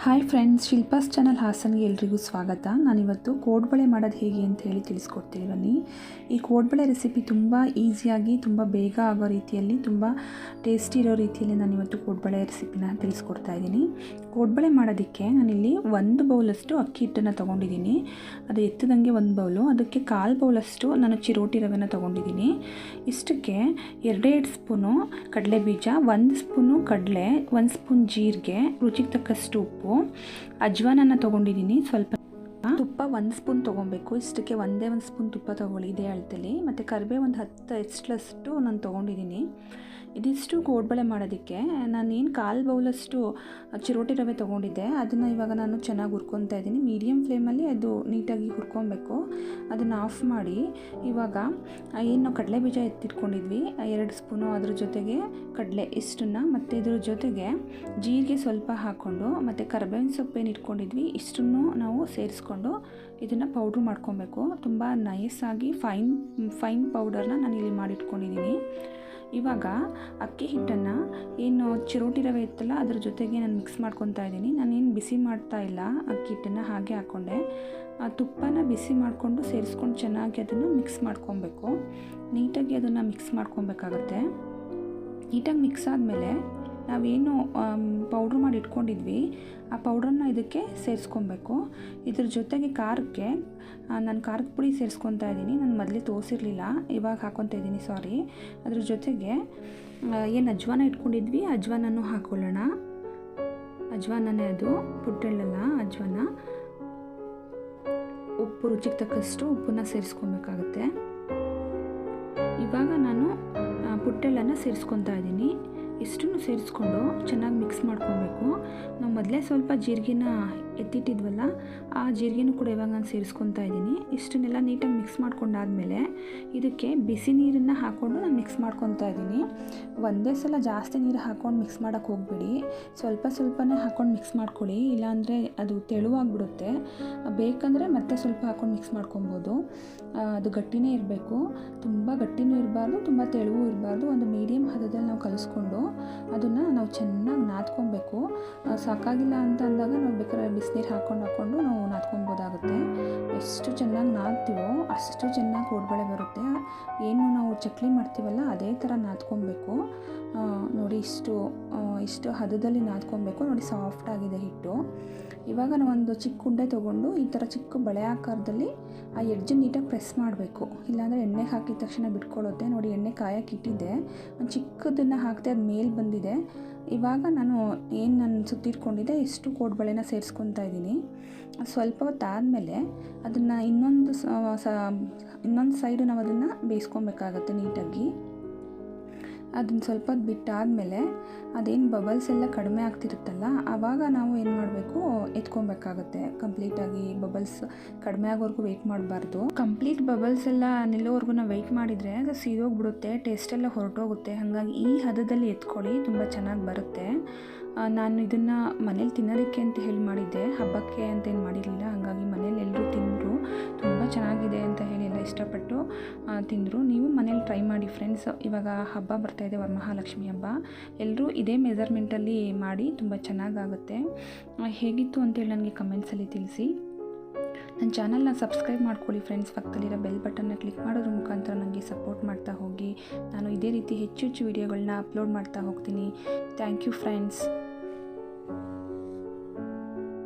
Hi friends, Shilpa's channel ಹಾಸನ್ಗೆ ಎಲ್ರಿಗೂ ಸ್ವಾಗತ. ನಾನಿವತ್ತು ಕೋಡ್ಬಳೆ ಮಾಡೋದು ಹೇಗೆ ಅಂತ ಹೇಳಿ ತಿಳಿಸ್ಕೊಡ್ತೀನಿ ಬನ್ನಿ. ಈ ಕೋಡ್ಬಳೆ ರೆಸಿಪಿ ತುಂಬ ಈಸಿಯಾಗಿ, ತುಂಬ ಬೇಗ ಆಗೋ ರೀತಿಯಲ್ಲಿ, ತುಂಬ ಟೇಸ್ಟಿ ಇರೋ ರೀತಿಯಲ್ಲಿ ನಾನಿವತ್ತು ಕೋಡ್ಬಳೆ ರೆಸಿಪಿನ ತಿಳಿಸ್ಕೊಡ್ತಾ ಇದ್ದೀನಿ. ಕೋಡ್ಬಳೆ ಮಾಡೋದಕ್ಕೆ ನಾನಿಲ್ಲಿ 1 ಬೌಲಷ್ಟು ಅಕ್ಕಿ ಹಿಟ್ಟನ್ನು ತೊಗೊಂಡಿದ್ದೀನಿ. ಅದು ಎತ್ತದಂಗೆ 1 ಬೌಲು, ಅದಕ್ಕೆ 1/4 ಬೌಲಷ್ಟು ನಾನು ಚಿರೋಟಿ ರವೆನ ತೊಗೊಂಡಿದ್ದೀನಿ. ಇಷ್ಟಕ್ಕೆ 2 ಸ್ಪೂನು ಕಡಲೆ ಬೀಜ, 1 ಸ್ಪೂನು ಕಡಲೆ, 1 ಸ್ಪೂನ್ ಜೀರಿಗೆ, ರುಚಿಗೆ ತಕ್ಕಷ್ಟು ಉಪ್ಪು, ಅಜ್ವಾನನ್ನು ತೊಗೊಂಡಿದ್ದೀನಿ. ಸ್ವಲ್ಪ ತುಪ್ಪ 1 ಸ್ಪೂನ್ ತೊಗೊಬೇಕು. ಇಷ್ಟಕ್ಕೆ ಒಂದೇ 1 ಸ್ಪೂನ್ ತುಪ್ಪ ತೊಗೊಳ್ಳಿ ಇದೇ ಅಳತೆಲಿ. ಮತ್ತು ಕರಿಬೇವು ಒಂದು 10 ಎಷ್ಟಲಷ್ಟು ನಾನು ತೊಗೊಂಡಿದ್ದೀನಿ. ಇದಿಷ್ಟು ಕೋಡ್ಬಳೆ ಮಾಡೋದಕ್ಕೆ ನಾನೇನು 1/4 ಬೌಲಷ್ಟು ಚಿರೋಟಿ ರವೆ ತೊಗೊಂಡಿದ್ದೆ. ಅದನ್ನು ಇವಾಗ ನಾನು ಚೆನ್ನಾಗಿ ಹುರ್ಕೊತಾ ಇದ್ದೀನಿ. ಮೀಡಿಯಮ್ ಫ್ಲೇಮಲ್ಲಿ ಅದು ನೀಟಾಗಿ ಹುರ್ಕೊಬೇಕು. ಅದನ್ನು ಆಫ್ ಮಾಡಿ ಇವಾಗ ಏನು ಕಡಲೆ ಬೀಜ ಎತ್ತಿಟ್ಕೊಂಡಿದ್ವಿ 2 ಸ್ಪೂನು, ಅದ್ರ ಜೊತೆಗೆ ಕಡಲೆ ಇಷ್ಟನ್ನು, ಮತ್ತು ಇದ್ರ ಜೊತೆಗೆ ಜೀರಿಗೆ ಸ್ವಲ್ಪ ಹಾಕ್ಕೊಂಡು, ಮತ್ತು ಕರಿಬೇವಿನ ಸೊಪ್ಪು ಏನು ಇಟ್ಕೊಂಡಿದ್ವಿ ಇಷ್ಟನ್ನು ನಾವು ಸೇರಿಸ್ಕೊಂಡು ಇದನ್ನು ಪೌಡ್ರ್ ಮಾಡ್ಕೊಬೇಕು. ತುಂಬ ನೈಸಾಗಿ ಫೈನ್ ಪೌಡರ್ನ ನಾನು ಇಲ್ಲಿ ಮಾಡಿಟ್ಕೊಂಡಿದ್ದೀನಿ. ಇವಾಗ ಅಕ್ಕಿ ಹಿಟ್ಟನ್ನು ಏನು ಚಿರೋಟಿ ರವೆ ಇತ್ತಲ್ಲ ಅದ್ರ ಜೊತೆಗೆ ನಾನು ಮಿಕ್ಸ್ ಮಾಡ್ಕೊತಾ ಇದ್ದೀನಿ. ನಾನೇನು ಬಿಸಿ ಮಾಡ್ತಾ ಇಲ್ಲ, ಅಕ್ಕಿ ಹಿಟ್ಟನ್ನು ಹಾಗೆ ಹಾಕ್ಕೊಂಡೆ. ತುಪ್ಪನ ಬಿಸಿ ಮಾಡಿಕೊಂಡು ಸೇರಿಸ್ಕೊಂಡು ಚೆನ್ನಾಗಿ ಅದನ್ನು ಮಿಕ್ಸ್ ಮಾಡ್ಕೊಬೇಕು. ನೀಟಾಗಿ ಅದನ್ನು ಮಿಕ್ಸ್ ಮಾಡ್ಕೊಬೇಕಾಗತ್ತೆ. ನೀಟಾಗಿ ಮಿಕ್ಸ್ ಆದಮೇಲೆ ನಾವೇನು ಪೌಡ್ರ್ ಮಾಡಿ ಇಟ್ಕೊಂಡಿದ್ವಿ ಆ ಪೌಡ್ರನ್ನ ಇದಕ್ಕೆ ಸೇರಿಸ್ಕೊಬೇಕು. ಇದ್ರ ಜೊತೆಗೆ ಖಾರಕ್ಕೆ ನಾನು ಖಾರದ ಪುಡಿ ಸೇರಿಸ್ಕೊತಾ ಇದ್ದೀನಿ. ನಾನು ಮೊದಲೇ ತೋರಿಸಿರಲಿಲ್ಲ, ಇವಾಗ ಹಾಕ್ಕೊತಾ ಇದ್ದೀನಿ, ಸಾರಿ. ಅದ್ರ ಜೊತೆಗೆ ಏನು ಅಜ್ವಾನ ಇಟ್ಕೊಂಡಿದ್ವಿ ಅಜ್ವಾನನ್ನು ಹಾಕ್ಕೊಳ್ಳೋಣ. ಅಜ್ವಾನನೇ ಅದು, ಪುಟ್ಟೆಳ್ಳಲ್ಲ, ಅಜ್ವಾನ. ಉಪ್ಪು ರುಚಿಗೆ ತಕ್ಕಷ್ಟು ಉಪ್ಪನ್ನು ಸೇರಿಸ್ಕೊಬೇಕಾಗತ್ತೆ. ಇವಾಗ ನಾನು ಪುಟ್ಟೆಳ್ಳನ್ನು ಸೇರಿಸ್ಕೊತಾ ಇದ್ದೀನಿ. ಇಷ್ಟನ್ನು ಸೇರಿಸ್ಕೊಂಡು ಚೆನ್ನಾಗಿ ಮಿಕ್ಸ್ ಮಾಡ್ಕೊಬೇಕು. ನಾವು ಮೊದಲೇ ಸ್ವಲ್ಪ ಜೀರಿಗೆನ ಎತ್ತಿಟ್ಟಿದ್ವಲ್ಲ, ಆ ಜೀರಿಗೆನೂ ಕೂಡ ಇವಾಗ ನಾನು ಸೇರಿಸ್ಕೊತಾ ಇದ್ದೀನಿ. ಇಷ್ಟನ್ನೆಲ್ಲ ನೀಟಾಗಿ ಮಿಕ್ಸ್ ಮಾಡ್ಕೊಂಡಾದ್ಮೇಲೆ ಇದಕ್ಕೆ ಬಿಸಿ ನೀರನ್ನು ಹಾಕ್ಕೊಂಡು ನಾನು ಮಿಕ್ಸ್ ಮಾಡ್ಕೊತಾ ಇದ್ದೀನಿ. ಒಂದೇ ಸಲ ಜಾಸ್ತಿ ನೀರು ಹಾಕ್ಕೊಂಡು ಮಿಕ್ಸ್ ಮಾಡೋಕ್ಕೆ ಹೋಗಬೇಡಿ, ಸ್ವಲ್ಪನೇ ಹಾಕ್ಕೊಂಡು ಮಿಕ್ಸ್ ಮಾಡ್ಕೊಳ್ಳಿ, ಇಲ್ಲಾಂದರೆ ಅದು ತೆಳುವಾಗಿಬಿಡುತ್ತೆ. ಬೇಕಂದರೆ ಮತ್ತೆ ಸ್ವಲ್ಪ ಹಾಕ್ಕೊಂಡು ಮಿಕ್ಸ್ ಮಾಡ್ಕೊಬೋದು. ಅದು ಗಟ್ಟಿನೇ ಇರಬೇಕು, ತುಂಬ ಗಟ್ಟಿನೂ ಇರಬಾರ್ದು, ತುಂಬ ತೆಳುವೂ ಇರಬಾರ್ದು. ಒಂದು ಮೀಡಿಯಮ್ ಹದದಲ್ಲಿ ನಾವು ಕಲಿಸ್ಕೊಂಡು ಅದನ್ನು ನಾವು ಚೆನ್ನಾಗಿ ನಾದ್ಕೊಬೇಕು. ಸಾಕಾಗಿಲ್ಲ ಅಂತ ಅಂದಾಗ ನಾವು ಬೇಕಾದ್ರೆ ಬಿಸಿನೀರು ಹಾಕ್ಕೊಂಡು ನಾವು ನಾದ್ಕೊಬೋದಾಗುತ್ತೆ. ಎಷ್ಟು ಚೆನ್ನಾಗಿ ನಾದ್ತೀವೋ ಅಷ್ಟು ಚೆನ್ನಾಗಿ ಕೋಡ್ಬಳೆ ಬರುತ್ತೆ. ಏನು ನಾವು ಚಕ್ಲಿ ಮಾಡ್ತೀವಲ್ಲ ಅದೇ ಥರ ನಾದ್ಕೊಬೇಕು. ನೋಡಿ, ಇಷ್ಟು ಹದದಲ್ಲಿ ನಾದ್ಕೊಬೇಕು. ನೋಡಿ, ಸಾಫ್ಟ್ ಆಗಿದೆ ಹಿಟ್ಟು. ಇವಾಗ ನಾವೊಂದು ಚಿಕ್ಕ ಉಂಡೆ ತೊಗೊಂಡು ಈ ಥರ ಚಿಕ್ಕ ಬಳೆ ಆಕಾರದಲ್ಲಿ ಆ ಎಡ್ಜನ್ನು ನೀಟಾಗಿ ಪ್ರೆಸ್ ಮಾಡಬೇಕು, ಇಲ್ಲಾಂದರೆ ಎಣ್ಣೆಗೆ ಹಾಕಿದ ತಕ್ಷಣ ಬಿಟ್ಕೊಳ್ಳುತ್ತೆ. ನೋಡಿ, ಎಣ್ಣೆ ಕಾಯಕ್ಕೆ ಇಟ್ಟಿದ್ದೆ, ಒಂದು ಚಿಕ್ಕದನ್ನು ಹಾಕಿದೆ, ಅದು ಮೇಲೆ ಬಂದಿದೆ. ಇವಾಗ ನಾನು ಸುತ್ತಿಟ್ಕೊಂಡಿದ್ದೆ ಇಷ್ಟು ಕೋಡ್ಬಳೆನ ಸೇರಿಸ್ಕೊತಾ ಇದ್ದೀನಿ. ಸ್ವಲ್ಪ ಹೊತ್ತು ಆದಮೇಲೆ ಅದನ್ನು ಇನ್ನೊಂದು ಸೈಡು ನಾವು ಅದನ್ನು ಬೇಯಿಸ್ಕೊಬೇಕಾಗತ್ತೆ ನೀಟಾಗಿ. ಅದನ್ನು ಸ್ವಲ್ಪ ಹೊತ್ತು ಬಿಟ್ಟಾದಮೇಲೆ ಅದೇನು ಬಬಲ್ಸ್ ಎಲ್ಲ ಕಡಿಮೆ ಆಗ್ತಿರುತ್ತಲ್ಲ, ಆವಾಗ ನಾವು ಏನು ಮಾಡಬೇಕು, ಎತ್ಕೊಬೇಕಾಗತ್ತೆ. ಕಂಪ್ಲೀಟಾಗಿ ಬಬಲ್ಸ್ ಕಡಿಮೆ ಆಗೋವರೆಗೂ ವೆಯ್ಟ್ ಮಾಡಬಾರ್ದು. ಕಂಪ್ಲೀಟ್ ಬಬಲ್ಸ್ ಎಲ್ಲ ನಿಲ್ಲೋವರೆಗೂ ನಾವು ವೆಯ್ಟ್ ಮಾಡಿದರೆ ಅದು ಸೀದೋಗ್ಬಿಡುತ್ತೆ, ಟೇಸ್ಟೆಲ್ಲ ಹೊರಟೋಗುತ್ತೆ. ಹಾಗಾಗಿ ಈ ಹದದಲ್ಲಿ ಎತ್ಕೊಳ್ಳಿ, ತುಂಬ ಚೆನ್ನಾಗಿ ಬರುತ್ತೆ. ನಾನು ಇದನ್ನು ಮನೇಲಿ ತಿನ್ನೋದಕ್ಕೆ ಅಂತ ಹೇಳಿ ಮಾಡಿದ್ದೆ, ಹಬ್ಬಕ್ಕೆ ಅಂತ ಏನು ಮಾಡಿರಲಿಲ್ಲ. ಹಾಗಾಗಿ ಮನೇಲಿ ಎಲ್ಲರೂ ತಿಂದರು, ತುಂಬ ಚೆನ್ನಾಗಿದೆ ಅಂತ ಹೇಳಿ ಎಲ್ಲ ಇಷ್ಟಪಟ್ಟು ತಿಂದರು. ನೀವು ಮನೇಲಿ ಟ್ರೈ ಮಾಡಿ ಫ್ರೆಂಡ್ಸ್. ಇವಾಗ ಹಬ್ಬ ಬರ್ತಾಯಿದೆ, ವರಮಹಾಲಕ್ಷ್ಮಿ ಹಬ್ಬ. ಎಲ್ಲರೂ ಇದೇ ಮೆಜರ್ಮೆಂಟಲ್ಲಿ ಮಾಡಿ, ತುಂಬ ಚೆನ್ನಾಗಾಗುತ್ತೆ. ಹೇಗಿತ್ತು ಅಂತೇಳಿ ನನಗೆ ಕಮೆಂಟ್ಸಲ್ಲಿ ತಿಳಿಸಿ. ನನ್ನ ಚಾನಲ್ನ ಸಬ್ಸ್ಕ್ರೈಬ್ ಮಾಡ್ಕೊಳ್ಳಿ ಫ್ರೆಂಡ್ಸ್. ಪಕ್ಕದಲ್ಲಿರೋ ಬೆಲ್ ಬಟನ್ನ ಕ್ಲಿಕ್ ಮಾಡೋದ್ರ ಮುಖಾಂತರ ನನಗೆ ಸಪೋರ್ಟ್ ಮಾಡ್ತಾ ಹೋಗಿ. ನಾನು ಇದೇ ರೀತಿ ಹೆಚ್ಚು ವಿಡಿಯೋಗಳನ್ನ ಅಪ್ಲೋಡ್ ಮಾಡ್ತಾ ಹೋಗ್ತೀನಿ. Thank you friends.